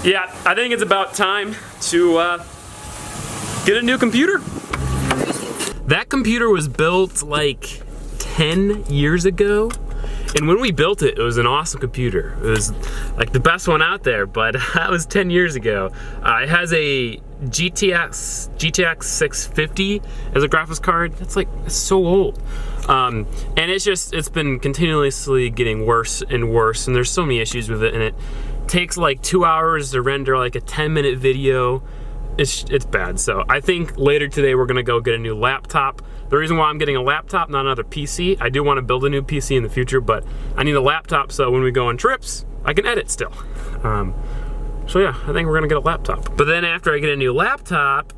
Yeah, I think it's about time to get a new computer. That computer was built like 10 years ago. And when we built it, it was an awesome computer. It was like the best one out there, but that was 10 years ago. It has a GTX 650 as a graphics card. That's like, it's so old. And it's been continuously getting worse and worse, and there's so many issues with it, and it takes like 2 hours to render like a 10-minute video. It's bad. So I think later today we're gonna go get a new laptop. The reason why I'm getting a laptop, not another PC, I do want to build a new PC in the future, but I need a laptop so when we go on trips, I can edit still. So yeah, I think we're gonna get a laptop. But then after I get a new laptop,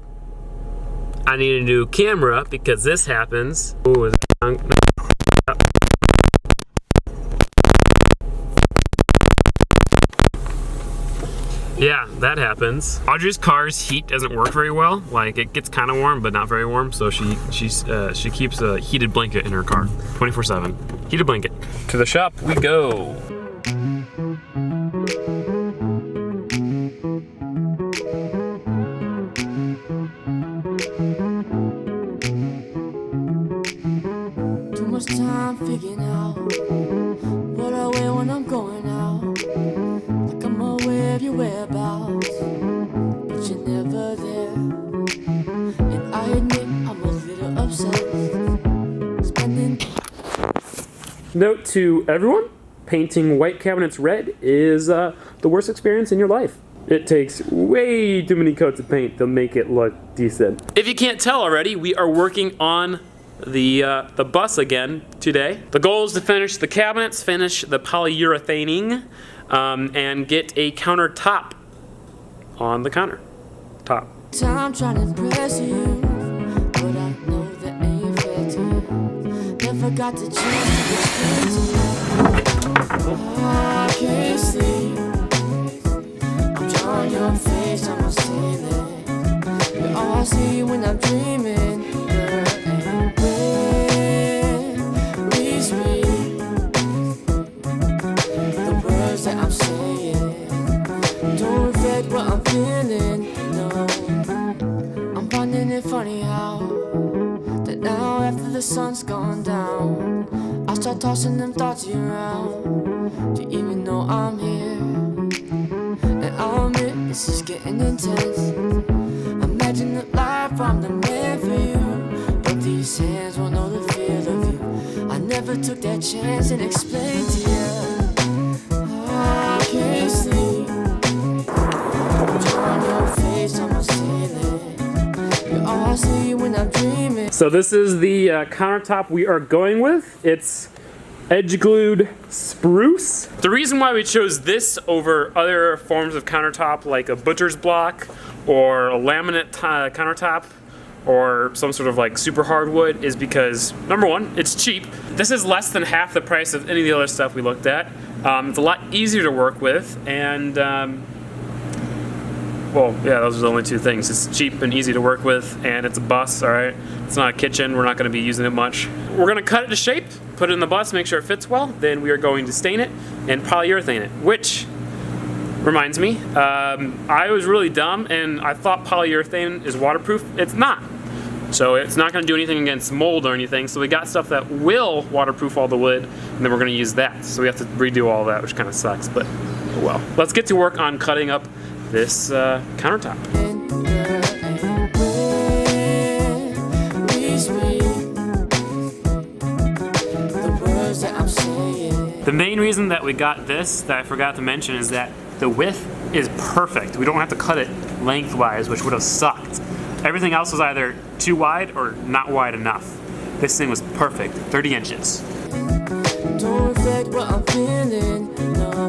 I need a new camera because this happens. Ooh, is it yeah, that happens. Audrey's car's heat doesn't work very well. Like, it gets kind of warm, but not very warm. So she keeps a heated blanket in her car, 24/7. Heated blanket. To the shop we go. Too much time figuring out what I wear when I'm going out. Like I'm aware of your whereabouts, but you're never there. And I admit I'm a little obsessed. Spending. Note to everyone, painting white cabinets red is the worst experience in your life. It takes way too many coats of paint to make it look decent. If you can't tell already, we are working on the bus again today. The goal is to finish the cabinets, finish the polyurethaning, and get a countertop on the countertop. I'm trying to impress you, but I know that ain't fair to you. Never got the chance to get to you. I can't sleep. I'm drawing your face on my ceiling. You're all I see when I'm dreaming. And when we speak, the words that I'm saying don't reflect what I'm feeling. No, I'm finding it funny how that now after the sun's gone down, I start tossing them thoughts around. Do you even know I'm here? And I'll admit this is getting intense. Imagine the life I'm the man for you, but these hands won't know the feel of you. I never took that chance and explained to you. I can't sleep. Drawing your face on my ceiling. You're all I see when I'm dreaming. So this is the countertop we are going with. It's edge glued spruce. The reason why we chose this over other forms of countertop like a butcher's block or a laminate countertop or some sort of like super hardwood is because, number one, it's cheap. This is less than half the price of any of the other stuff we looked at. It's a lot easier to work with, and well, yeah, those are the only two things. It's cheap and easy to work with, and it's a bus, all right? It's not a kitchen. We're not gonna be using it much. We're gonna cut it to shape, put it in the bus, make sure it fits well. Then we are going to stain it and polyurethane it, which reminds me, I was really dumb and I thought polyurethane is waterproof. It's not. So it's not gonna do anything against mold or anything. So we got stuff that will waterproof all the wood, and then we're gonna use that. So we have to redo all that, which kind of sucks, but oh well. Let's get to work on cutting up this countertop. The main reason that we got this that I forgot to mention is that the width is perfect. We don't have to cut it lengthwise, which would have sucked. Everything else was either too wide or not wide enough. This thing was perfect, 30 inches. Don't reflect what I'm feeling, no.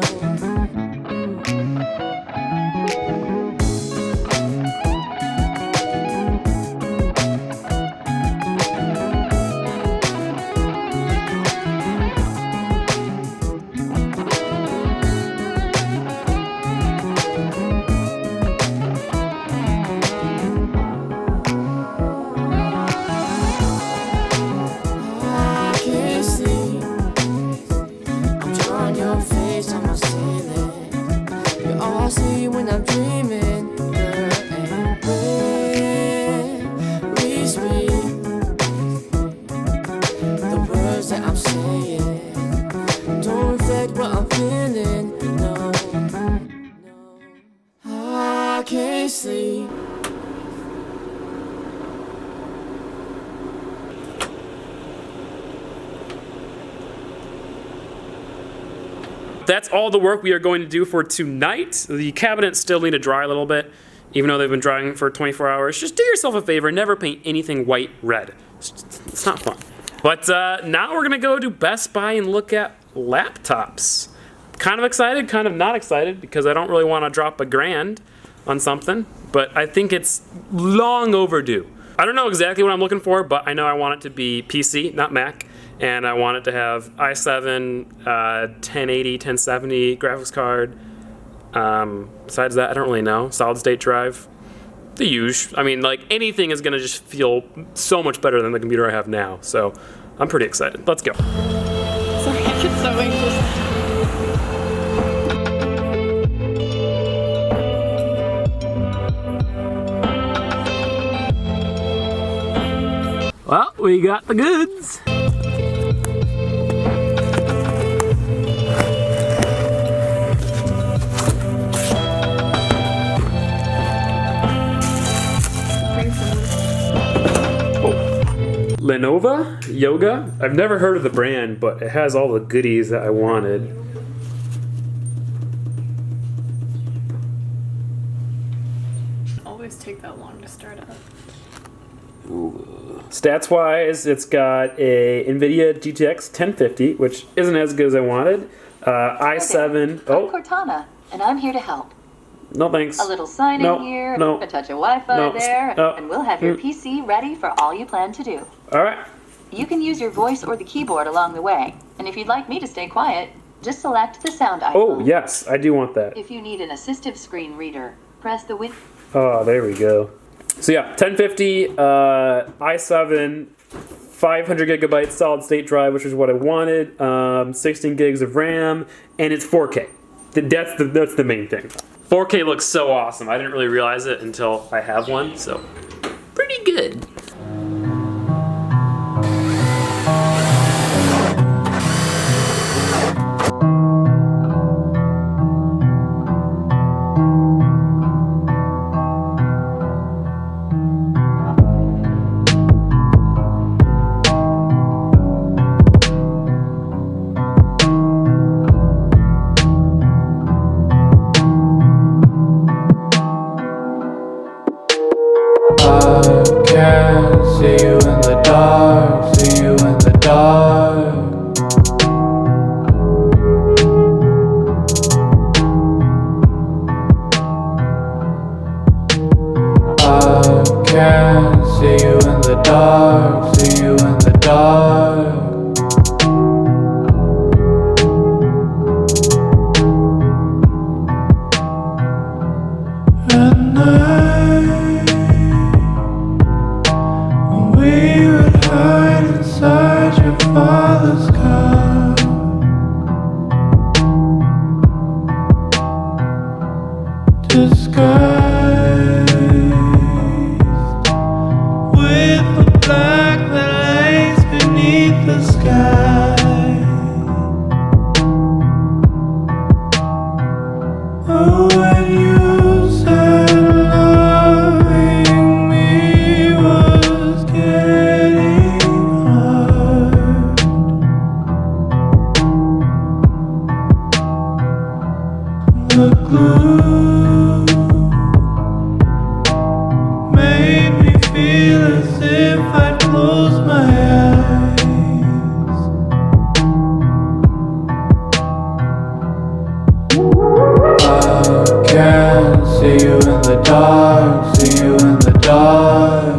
I can't see. that's all the work we are going to do for tonight. The cabinets still need to dry a little bit, even though they've been drying for 24 hours. Just do yourself a favor, never paint anything white red. It's not fun. But now we're gonna go to Best Buy and look at laptops. Kind of excited, kind of not excited, because I don't really want to drop $1,000 on something, but I think it's long overdue. I don't know exactly what I'm looking for, but I know I want it to be PC, not Mac, and I want it to have i7, 1080, 1070 graphics card. Besides that, I don't really know. Solid state drive. The usual. I mean, like, anything is gonna just feel so much better than the computer I have now, so I'm pretty excited. Let's go. Sorry, I get so anxious. Well, we got the goods. Lenovo Yoga. I've never heard of the brand, but it has all the goodies that I wanted. Always take that long to start up. Stats wise, it's got a NVIDIA GTX 1050, which isn't as good as I wanted. i7. I'm Cortana, and I'm here to help. No thanks. A little sign in here, a touch of Wi-Fi there, and we'll have your PC ready for all you plan to do. All right. You can use your voice or the keyboard along the way, and if you'd like me to stay quiet, just select the sound icon. Oh, yes, I do want that. If you need an assistive screen reader, press the Win. Oh, there we go. So yeah, 1050, i7, 500 gigabyte solid state drive, which is what I wanted, 16 gigs of RAM, and it's 4K. That's the main thing. 4K looks so awesome. I didn't really realize it until I have one, so pretty good. See you in the dark, see you in the dark. I can't see you in the dark, see you in the dark. At night, we would hide inside your father's car. Disguised with the black that lays beneath the sky. Oh, when you said loving me was getting hard, the glue made me feel as if I'd close my eyes. I can't see you in the dark, see you in the dark.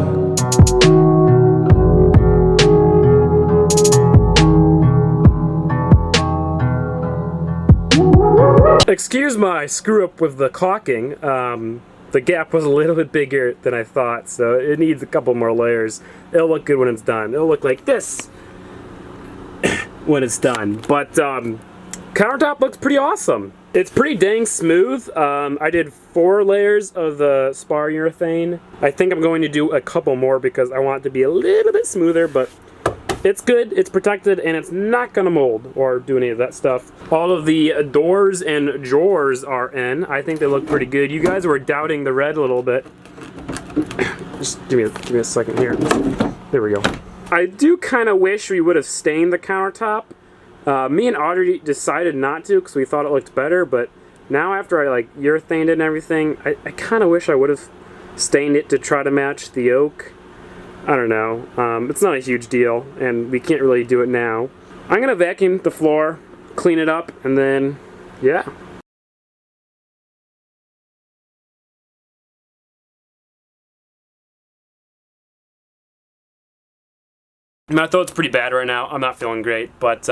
Excuse my screw up with the caulking. The gap was a little bit bigger than I thought, so it needs a couple more layers. It'll look good when it's done. It'll look like this when it's done. But countertop looks pretty awesome. It's pretty dang smooth. I did 4 layers of the spar urethane. I think I'm going to do a couple more because I want it to be a little bit smoother, but it's good, it's protected, and it's not gonna mold or do any of that stuff. All of the doors and drawers are in. I think they look pretty good. You guys were doubting the red a little bit. Just give me a second here. There we go. I do kind of wish we would have stained the countertop. Me and Audrey decided not to because we thought it looked better, but now after I like urethaned it and everything, I kind of wish I would have stained it to try to match the oak. I don't know. It's not a huge deal, and we can't really do it now. I'm gonna vacuum the floor, clean it up, and then, yeah. My throat's pretty bad right now. I'm not feeling great, but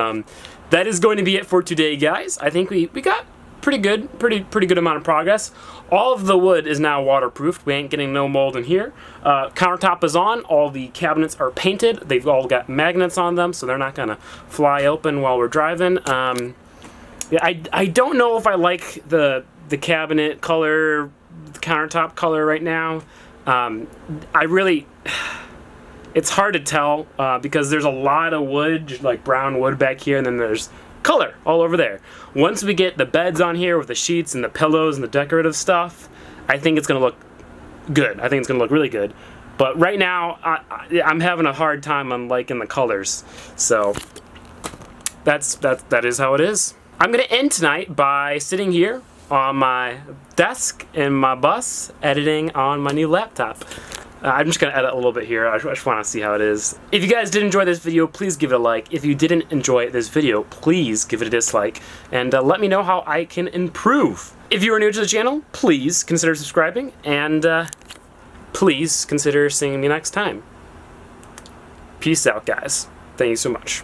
that is going to be it for today, guys. I think we got pretty good amount of progress. All of the wood is now waterproofed. We ain't getting no mold in here. Countertop is on. All the cabinets are painted. They've all got magnets on them, so they're not gonna fly open while we're driving. Yeah, I don't know if I like the cabinet color, the countertop color right now. It's hard to tell because there's a lot of wood, like brown wood back here, and then there's color all over there. Once we get the beds on here with the sheets and the pillows and the decorative stuff, I think it's gonna look good. I think it's gonna look really good. But right now, I'm having a hard time on liking the colors. So that is how it is. I'm gonna end tonight by sitting here on my desk in my bus, editing on my new laptop. I'm just gonna edit a little bit here. I just wanna see how it is. If you guys did enjoy this video, please give it a like. If you didn't enjoy this video, please give it a dislike. And let me know how I can improve. If you are new to the channel, please consider subscribing. And please consider seeing me next time. Peace out, guys. Thank you so much.